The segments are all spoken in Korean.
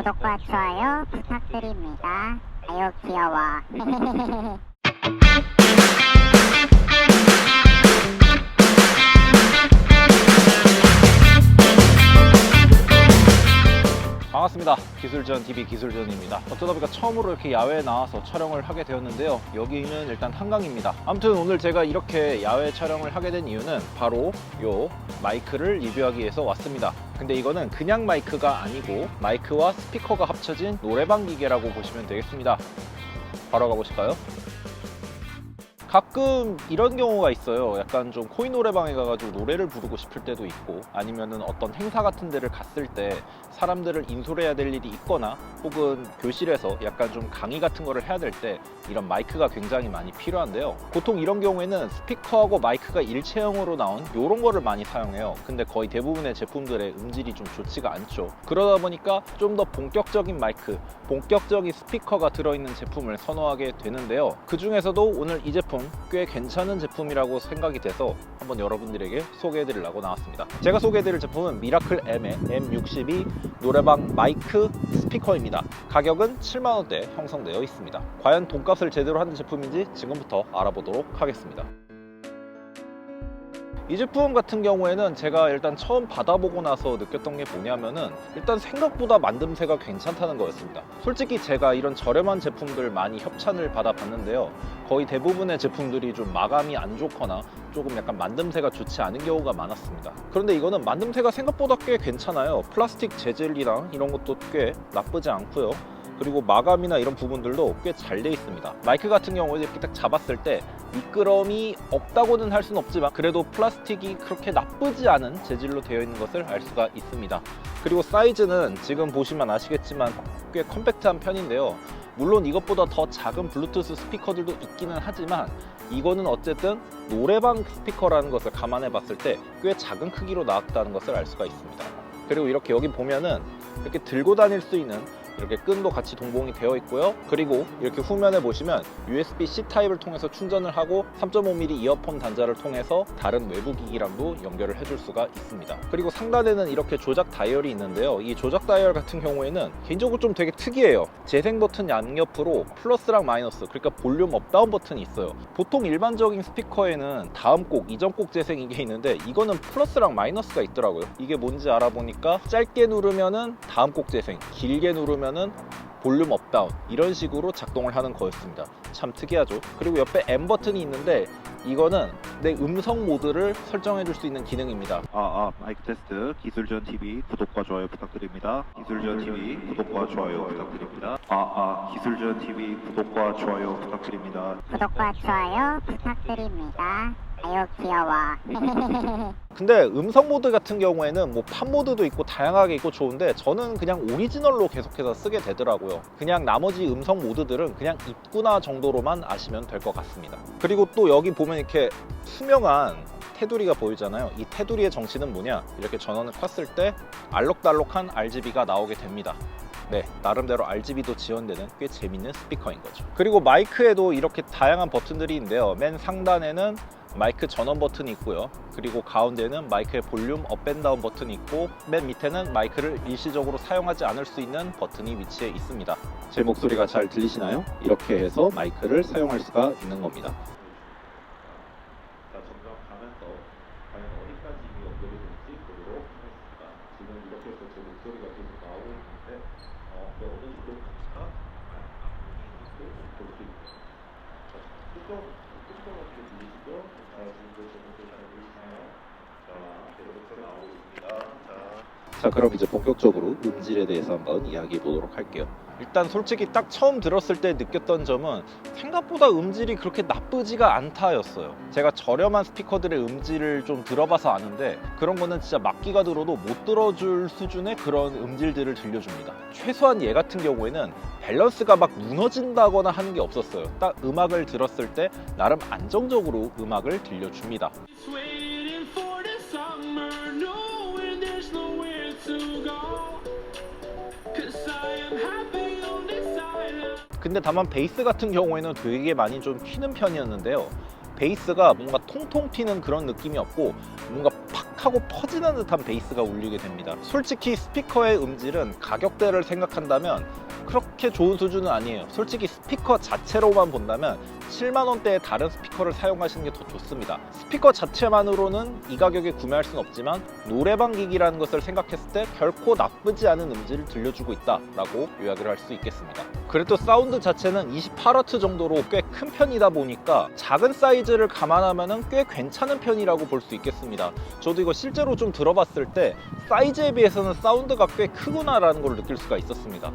구독과 좋아요 부탁드립니다. 아유 귀여워. 반갑습니다. 기술전TV 기술전입니다. 어쩌다 보니까 처음으로 이렇게 야외에 나와서 촬영을 하게 되었는데요. 여기는 일단 한강입니다. 아무튼 오늘 제가 이렇게 야외 촬영을 하게 된 이유는 바로 요 마이크를 리뷰하기 위해서 왔습니다. 근데 이거는 그냥 마이크가 아니고 마이크와 스피커가 합쳐진 노래방 기계라고 보시면 되겠습니다. 바로 가보실까요? 가끔 이런 경우가 있어요. 약간 좀 코인 노래방에 가가지고 노래를 부르고 싶을 때도 있고, 아니면은 어떤 행사 같은 데를 갔을 때 사람들을 인솔해야 될 일이 있거나, 혹은 교실에서 약간 좀 강의 같은 거를 해야 될 때 이런 마이크가 굉장히 많이 필요한데요. 보통 이런 경우에는 스피커하고 마이크가 일체형으로 나온 이런 거를 많이 사용해요. 근데 거의 대부분의 제품들의 음질이 좀 좋지가 않죠. 그러다 보니까 좀 더 본격적인 마이크, 본격적인 스피커가 들어있는 제품을 선호하게 되는데요. 그 중에서도 오늘 이 제품 꽤 괜찮은 제품이라고 생각이 돼서 한번 여러분들에게 소개해드리려고 나왔습니다. 제가 소개해드릴 제품은 미라클 M의 M62 노래방 마이크 스피커입니다. 가격은 7만원대 형성되어 있습니다. 과연 돈값을 제대로 하는 제품인지 지금부터 알아보도록 하겠습니다. 이 제품 같은 경우에는 제가 일단 처음 받아보고 나서 느꼈던 게 뭐냐면은, 일단 생각보다 만듦새가 괜찮다는 거였습니다. 솔직히 제가 이런 저렴한 제품들 많이 협찬을 받아봤는데요, 거의 대부분의 제품들이 좀 마감이 안 좋거나 조금 약간 만듦새가 좋지 않은 경우가 많았습니다. 그런데 이거는 만듦새가 생각보다 꽤 괜찮아요. 플라스틱 재질이랑 이런 것도 꽤 나쁘지 않고요. 그리고 마감이나 이런 부분들도 꽤 잘 돼 있습니다. 마이크 같은 경우에 이렇게 딱 잡았을 때 미끄럼이 없다고는 할 수는 없지만, 그래도 플라스틱이 그렇게 나쁘지 않은 재질로 되어 있는 것을 알 수가 있습니다. 그리고 사이즈는 지금 보시면 아시겠지만 꽤 컴팩트한 편인데요. 물론 이것보다 더 작은 블루투스 스피커들도 있기는 하지만, 이거는 어쨌든 노래방 스피커라는 것을 감안해 봤을 때 꽤 작은 크기로 나왔다는 것을 알 수가 있습니다. 그리고 이렇게 여기 보면은 이렇게 들고 다닐 수 있는 이렇게 끈도 같이 동봉이 되어 있고요. 그리고 이렇게 후면에 보시면 USB-C 타입을 통해서 충전을 하고 3.5mm 이어폰 단자를 통해서 다른 외부 기기랑도 연결을 해줄 수가 있습니다. 그리고 상단에는 이렇게 조작 다이얼이 있는데요. 이 조작 다이얼 같은 경우에는 개인적으로 좀 되게 특이해요. 재생 버튼 양옆으로 플러스랑 마이너스, 그러니까 볼륨 업 다운 버튼이 있어요. 보통 일반적인 스피커에는 다음 곡, 이전 곡 재생 이게 있는데, 이거는 플러스랑 마이너스가 있더라고요. 이게 뭔지 알아보니까 짧게 누르면은 다음 곡 재생, 길게 누르면 볼륨 업다운, 이런 식으로 작동을 하는 거였습니다. 참 특이하죠. 그리고 옆에 M 버튼이 있는데, 이거는 내 음성 모드를 설정해 줄 수 있는 기능입니다. 마이크 테스트. 기술전TV 구독과 좋아요 부탁드립니다. 기술전TV 구독과 좋아요 부탁드립니다. 기술전TV 구독과 좋아요 부탁드립니다. 구독과 좋아요 부탁드립니다. 아유 귀여워. 근데 음성 모드 같은 경우에는 뭐 팝 모드도 있고 다양하게 있고 좋은데, 저는 그냥 오리지널로 계속해서 쓰게 되더라고요. 그냥 나머지 음성 모드들은 그냥 있구나 정도로만 아시면 될 것 같습니다. 그리고 또 여기 보면 이렇게 투명한 테두리가 보이잖아요. 이 테두리의 정체는 뭐냐, 이렇게 전원을 켰을 때 알록달록한 RGB가 나오게 됩니다. 네, 나름대로 RGB도 지원되는 꽤 재밌는 스피커인 거죠. 그리고 마이크에도 이렇게 다양한 버튼들이 있는데요. 맨 상단에는 마이크 전원 버튼이 있고요. 그리고 가운데는 마이크의 볼륨 업 앤 다운 버튼이 있고, 맨 밑에는 마이크를 일시적으로 사용하지 않을 수 있는 버튼이 위치해 있습니다. 제 목소리가 잘 들리시나요? 이렇게 해서 마이크를 사용할 수가 있는 겁니다. 자, 점점 가면서 과연 어디까지 연결이 될지 보도록 하겠습니다. 지금 이렇게 해서 제 목소리가 계속 나오고 있는데, 어느 정도 가치가 볼 수 있고, 뚜껑 들리시죠? 자, 지금도 제 목소리 잘 들리시나요? 자, 계속해서 나오고 있습니다. 자, 그럼 이제 본격적으로 음질에 대해서 한번 이야기해 보도록 할게요. 일단 솔직히 딱 처음 들었을 때 느꼈던 점은 생각보다 음질이 그렇게 나쁘지가 않다였어요. 제가 저렴한 스피커들의 음질을 좀 들어봐서 아는데, 그런 거는 진짜 막기가 들어도 못 들어줄 수준의 그런 음질들을 들려줍니다. 최소한 얘 같은 경우에는 밸런스가 막 무너진다거나 하는 게 없었어요. 딱 음악을 들었을 때 나름 안정적으로 음악을 들려줍니다. 근데 다만 베이스 같은 경우에는 되게 많이 좀 튀는 편이었는데요. 베이스가 뭔가 통통 튀는 그런 느낌이 없고, 뭔가 팍 하고 퍼지는 듯한 베이스가 울리게 됩니다. 솔직히 스피커의 음질은 가격대를 생각한다면 그렇게 좋은 수준은 아니에요. 솔직히 스피커 자체로만 본다면 7만원대의 다른 스피커를 사용하시는 게 더 좋습니다. 스피커 자체만으로는 이 가격에 구매할 수는 없지만 노래방 기기라는 것을 생각했을 때 결코 나쁘지 않은 음질을 들려주고 있다라고 요약을 할 수 있겠습니다. 그래도 사운드 자체는 28W 정도로 꽤 큰 편이다 보니까 작은 사이즈를 감안하면 꽤 괜찮은 편이라고 볼 수 있겠습니다. 저도 이거 실제로 좀 들어봤을 때 사이즈에 비해서는 사운드가 꽤 크구나라는 걸 느낄 수가 있었습니다.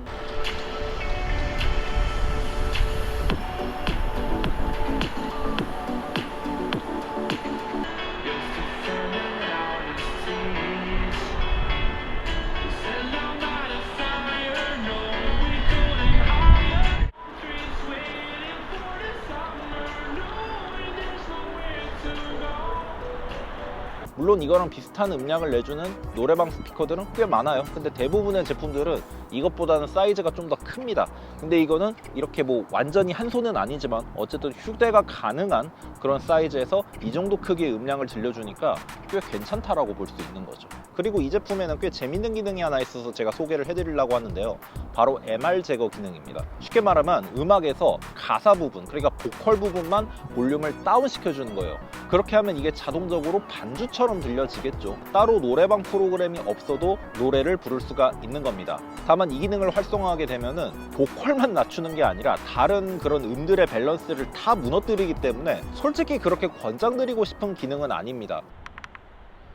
물론 이거랑 비슷한 음량을 내주는 노래방 스피커들은 꽤 많아요. 근데 대부분의 제품들은 이것보다는 사이즈가 좀 더 큽니다. 근데 이거는 이렇게 뭐 완전히 한 손은 아니지만 어쨌든 휴대가 가능한 그런 사이즈에서 이 정도 크기의 음량을 들려주니까 꽤 괜찮다라고 볼 수 있는 거죠. 그리고 이 제품에는 꽤 재밌는 기능이 하나 있어서 제가 소개를 해드리려고 하는데요. 바로 MR 제거 기능입니다. 쉽게 말하면 음악에서 가사 부분, 그러니까 보컬 부분만 볼륨을 다운 시켜주는 거예요. 그렇게 하면 이게 자동적으로 반주처럼 들려지겠죠. 따로 노래방 프로그램이 없어도 노래를 부를 수가 있는 겁니다. 다만 이 기능을 활성화하게 되면은 보컬만 낮추는 게 아니라 다른 그런 음들의 밸런스를 다 무너뜨리기 때문에 솔직히 그렇게 권장드리고 싶은 기능은 아닙니다.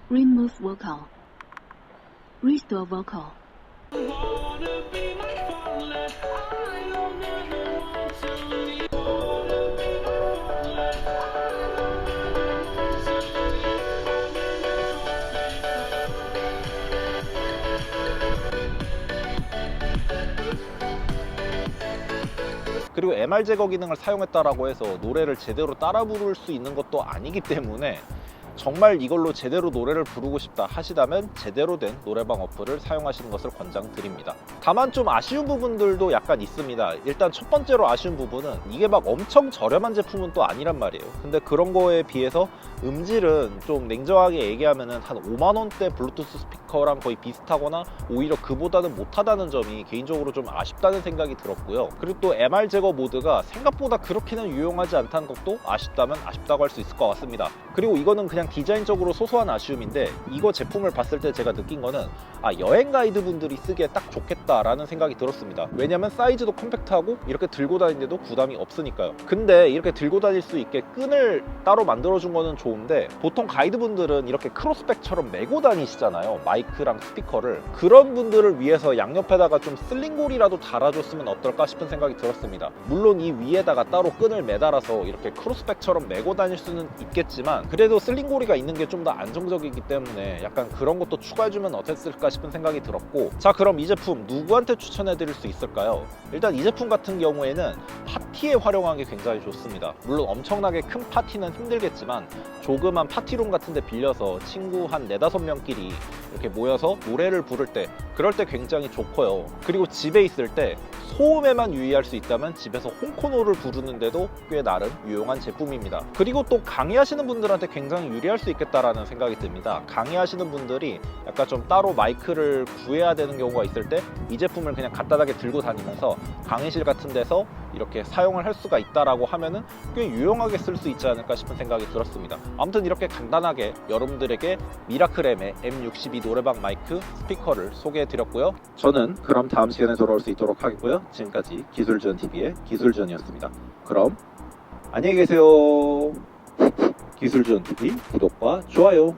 Remove vocal. Restore vocal. 그리고 MR 제거 기능을 사용했다라고 해서 노래를 제대로 따라 부를 수 있는 것도 아니기 때문에 정말 이걸로 제대로 노래를 부르고 싶다 하시다면 제대로 된 노래방 어플을 사용하시는 것을 권장드립니다. 다만 좀 아쉬운 부분들도 약간 있습니다. 일단 첫 번째로 아쉬운 부분은 이게 막 엄청 저렴한 제품은 또 아니란 말이에요. 근데 그런 거에 비해서 음질은 좀 냉정하게 얘기하면 한 5만원대 블루투스 스피커랑 거의 비슷하거나 오히려 그보다는 못하다는 점이 개인적으로 좀 아쉽다는 생각이 들었고요. 그리고 또 MR 제거 모드가 생각보다 그렇게는 유용하지 않다는 것도 아쉽다면 아쉽다고 할 수 있을 것 같습니다. 그리고 이거는 그냥 디자인적으로 소소한 아쉬움인데 이거 제품을 봤을 때 제가 느낀 거는 여행 가이드 분들이 쓰기에 딱 좋겠다라는 생각이 들었습니다. 왜냐면 사이즈도 컴팩트하고 이렇게 들고 다니는데도 부담이 없으니까요. 근데 이렇게 들고 다닐 수 있게 끈을 따로 만들어준 거는 좋은데 보통 가이드 분들은 이렇게 크로스백처럼 메고 다니시잖아요. 마이크랑 스피커를. 그런 분들을 위해서 양옆에다가 좀 슬링골이라도 달아줬으면 어떨까 싶은 생각이 들었습니다. 물론 이 위에다가 따로 끈을 매달아서 이렇게 크로스백처럼 메고 다닐 수는 있겠지만 그래도 슬링골이가 있는 게 좀 더 안정적이기 때문에 약간 그런 것도 추가해주면 어땠을까 싶은 생각이 들었고, 자 그럼 이 제품 누구한테 추천해 드릴 수 있을까요? 일단 이 제품 같은 경우에는 파티에 활용하기 굉장히 좋습니다. 물론 엄청나게 큰 파티는 힘들겠지만 조그만 파티룸 같은 데 빌려서 친구 한 4-5명끼리 이렇게 모여서 노래를 부를 때 그럴 때 굉장히 좋고요. 그리고 집에 있을 때 소음에만 유의할 수 있다면 집에서 홈코노를 부르는데도 꽤 나름 유용한 제품입니다. 그리고 또 강의하시는 분들한테 굉장히 유리할 수 있겠다라는 생각이 듭니다. 강의하시는 분들이 약간 좀 따로 마이크를 구해야 되는 경우가 있을 때 이 제품을 그냥 간단하게 들고 다니면서 강의실 같은 데서 이렇게 사용을 할 수가 있다라고 하면은 꽤 유용하게 쓸 수 있지 않을까 싶은 생각이 들었습니다. 아무튼 이렇게 간단하게 여러분들에게 미라클엠의 M62 노래방 마이크 스피커를 소개해 드렸고요. 저는 그럼 다음 시간에 돌아올 수 있도록 하겠고요. 지금까지 기술전TV의 기술전이었습니다. 그럼 안녕히 계세요. 기술전TV 구독과 좋아요.